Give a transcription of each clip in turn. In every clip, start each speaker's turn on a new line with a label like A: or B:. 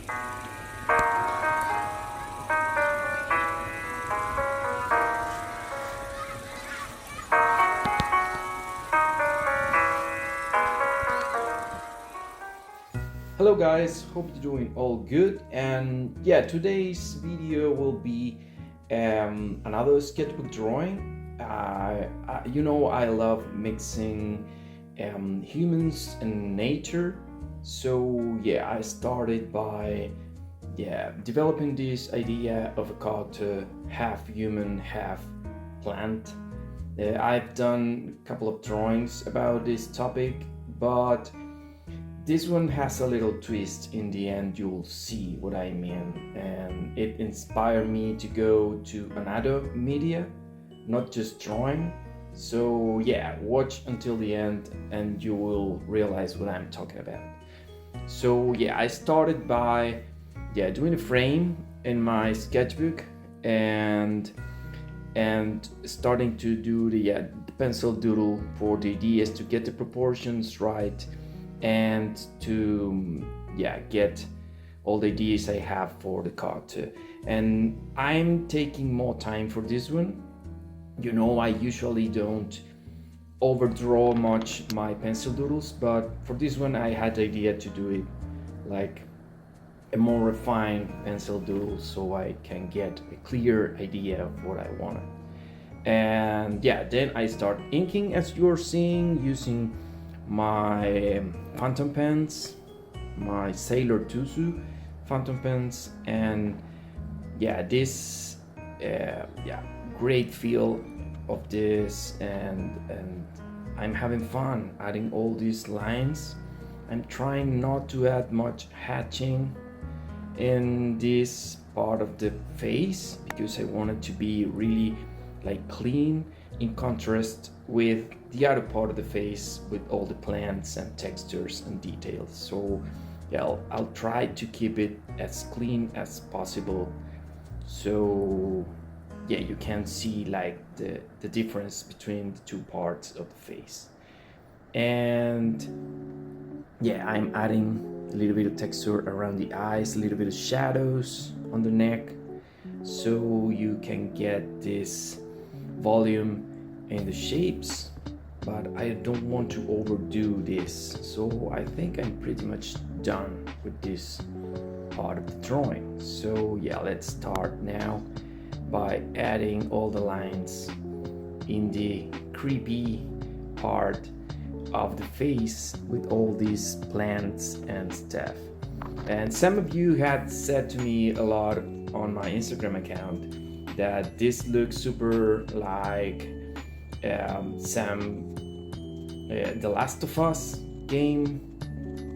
A: Hello guys, hope you're doing all good. And yeah, today's video will be another sketchbook drawing. I love mixing humans and nature. So yeah, I started by developing this idea of a character half human, half plant. I've done a couple of drawings about this topic, but this one has a little twist in the end. You'll see what I mean, and it inspired me to go to another media, not just drawing. So yeah, watch until the end and you will realize what I'm talking about. So yeah, I started by doing a frame in my sketchbook and starting to do the pencil doodle for the ideas to get the proportions right and to get all the ideas I have for the character. And I'm taking more time for this one. I usually don't overdraw much my pencil doodles, but for this one I had the idea to do it like a more refined pencil doodle so I can get a clear idea of what I wanted. And then I start inking, as you're seeing, using my phantom pens, my Sailor Tusu phantom pens, and this great feel of this, and I'm having fun adding all these lines. I'm trying not to add much hatching in this part of the face because I want it to be really like clean, in contrast with the other part of the face with all the plants and textures and details. So I'll try to keep it as clean as possible, so you can see like the difference between the two parts of the face. And I'm adding a little bit of texture around the eyes, a little bit of shadows on the neck, so you can get this volume in the shapes, but I don't want to overdo this. So I think I'm pretty much done with this part of the drawing. So let's start now by adding all the lines in the creepy part of the face with all these plants and stuff. And some of you had said to me a lot on my Instagram account that this looks super like some The Last of Us game,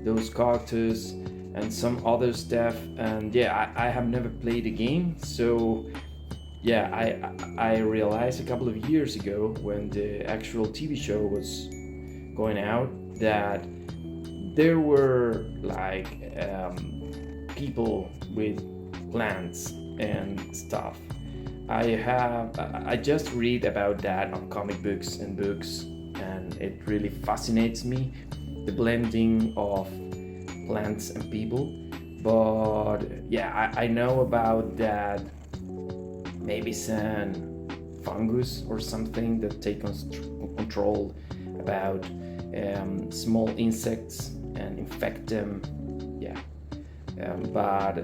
A: those characters and some other stuff. And I have never played the game, so I realized a couple of years ago when the actual TV show was going out that there were like people with plants and stuff. I just read about that on comic books and books, and it really fascinates me, the blending of plants and people. But I know about that, maybe some fungus or something that take control about small insects and infect them. But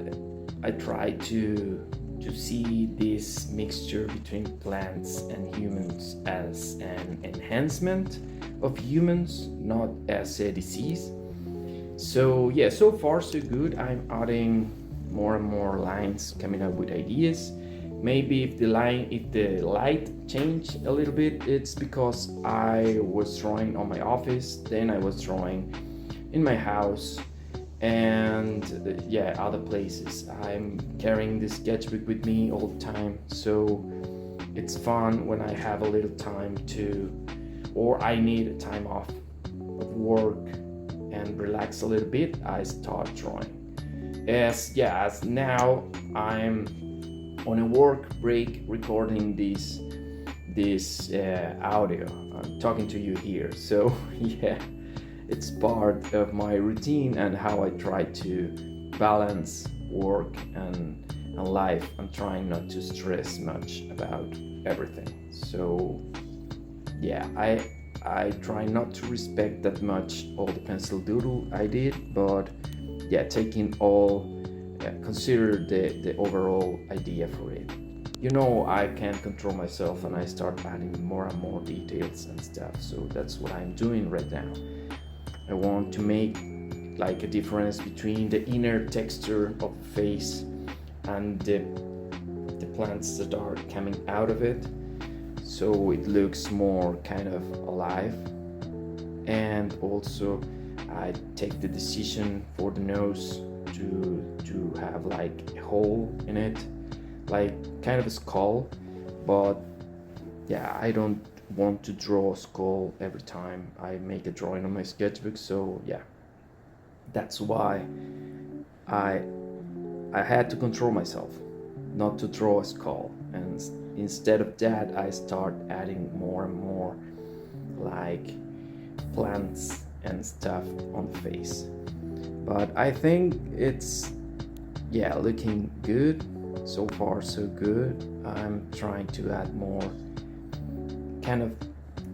A: I try to see this mixture between plants and humans as an enhancement of humans, not as a disease. So so far so good. I'm adding more and more lines, coming up with ideas. Maybe if the light change a little bit, it's because I was drawing on my office, then I was drawing in my house, and other places. I'm carrying this sketchbook with me all the time, so it's fun when I have a little time or I need a time off of work and relax a little bit. I start drawing. As now I'm on a work break recording this audio. I'm talking to you here, so it's part of my routine and how I try to balance work and life and trying not to stress much about everything. So yeah, I try not to respect that much all the pencil doodle I did, but yeah, taking all consider the overall idea for it. I can't control myself and I start adding more and more details and stuff. So that's what I'm doing right now. I want to make like a difference between the inner texture of the face and the plants that are coming out of it, so it looks more kind of alive. And also I take the decision for the nose to have like a hole in it, like kind of a skull. But yeah, I don't want to draw a skull every time I make a drawing on my sketchbook. So yeah, that's why I I had to control myself not to draw a skull, and instead of that I start adding more and more like plants and stuff on the face. But I think it's yeah, looking good. So far so good. I'm trying to add more kind of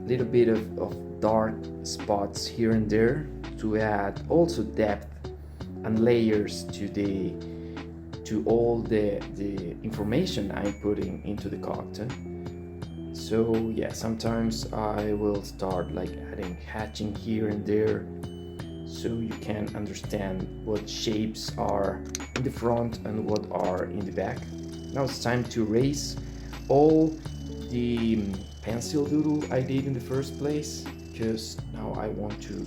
A: little bit of dark spots here and there to add also depth and layers to all the information I'm putting into the character. So yeah, sometimes I will start like adding hatching here and there, so you can understand what shapes are in the front and what are in the back. Now it's time to erase all the pencil doodle I did in the first place, because now I want to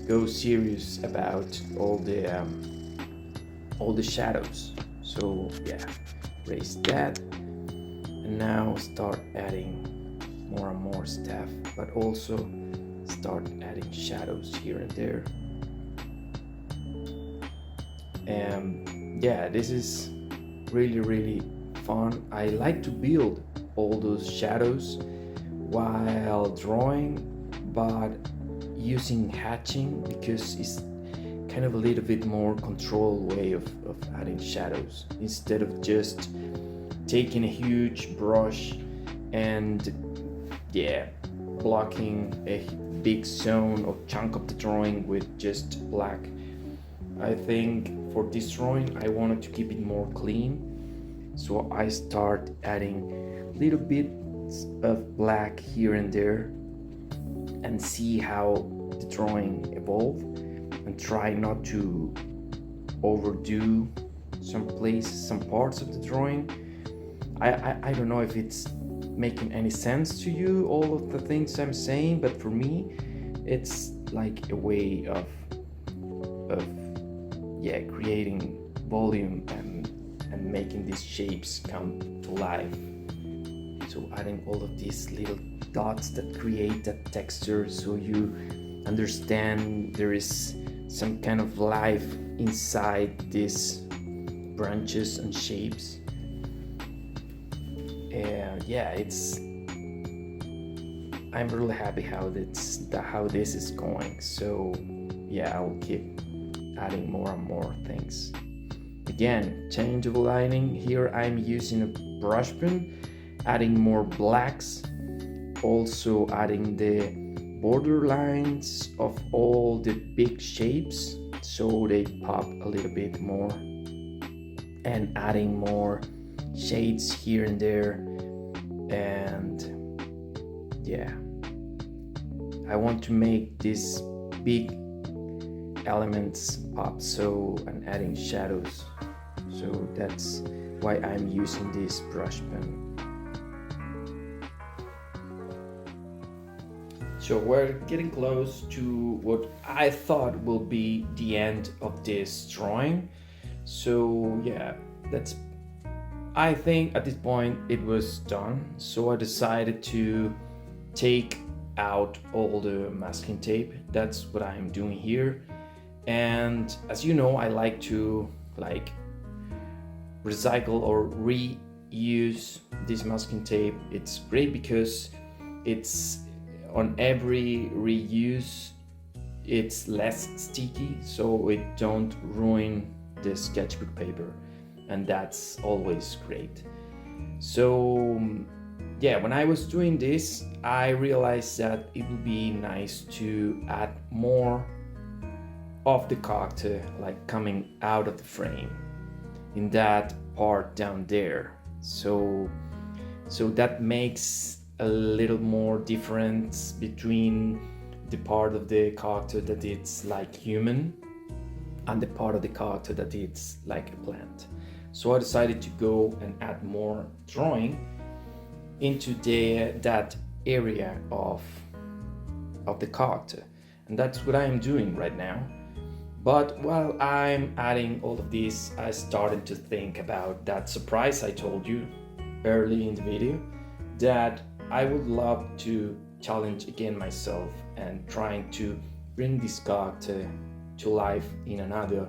A: go serious about all the shadows. So yeah, erase that, and now start adding more and more stuff, but also start adding shadows here and there. And yeah, this is really fun. I like to build all those shadows while drawing, but using hatching, because it's kind of a little bit more controlled way of adding shadows, instead of just taking a huge brush and yeah, blocking a big zone or chunk of the drawing with just black. I think for this drawing I wanted to keep it more clean, so I start adding little bits of black here and there and see how the drawing evolve, and try not to overdo some parts of the drawing. I don't know if it's making any sense to you, all of the things I'm saying, but for me it's like a way of yeah, creating volume and making these shapes come to life. So adding all of these little dots that create that texture, so you understand there is some kind of life inside these branches and shapes. And yeah, I'm really happy how this is going. So yeah, I'll keep adding more and more things. Again, change of lighting. Here I'm using a brush pen, adding more blacks, also adding the border lines of all the big shapes so they pop a little bit more, and adding more shades here and there. And yeah, I want to make these big elements pop, so and adding shadows. So that's why I'm using this brush pen. So we're getting close to what I thought will be the end of this drawing. So yeah, I think at this point it was done. So I decided to take out all the masking tape. That's what I'm doing here. And as you know, I like to recycle or reuse this masking tape. It's great because it's on every reuse it's less sticky, so it don't ruin the sketchbook paper, and that's always great. So yeah, when I was doing this, I realized that it would be nice to add more of the character, like coming out of the frame in that part down there. So that makes a little more difference between the part of the character that it's like human and the part of the character that it's like a plant. So I decided to go and add more drawing into that area of the character, and that's what I am doing right now. But while I'm adding all of this, I started to think about that surprise I told you early in the video, that I would love to challenge again myself and trying to bring this character to life in another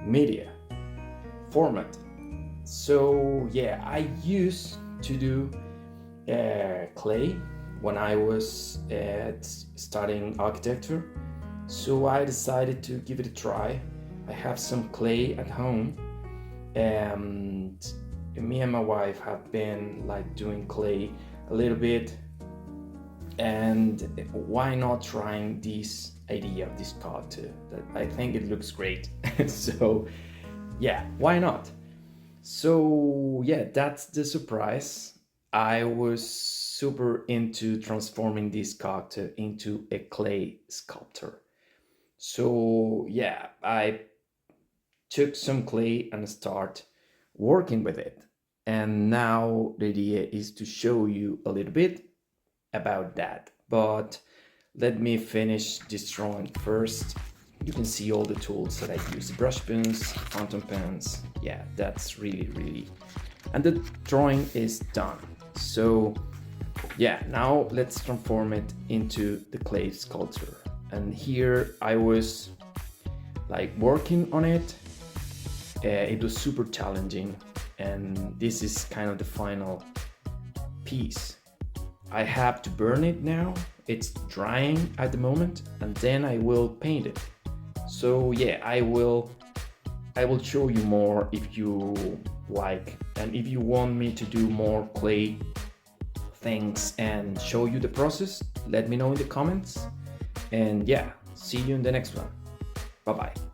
A: media format. So yeah, I used to do clay when I was studying architecture, so I decided to give it a try. I have some clay at home, and me and my wife have been like doing clay a little bit, and why not trying this idea of this character that I think it looks great. So yeah, why not? So yeah, that's the surprise. I was super into transforming this character into a clay sculptor. So yeah, I took some clay and start working with it. And now the idea is to show you a little bit about that. But let me finish this drawing first. You can see all the tools that I use: brush pens, fountain pens. Yeah, that's really. And the drawing is done. So yeah, now let's transform it into the clay sculpture. And here I was like working on it. It was super challenging, and this is kind of the final piece. I have to burn it now. It's drying at the moment, and then I will paint it. So yeah, I will show you more if you like, and if you want me to do more clay things and show you the process, let me know in the comments. And yeah, see you in the next one. Bye bye.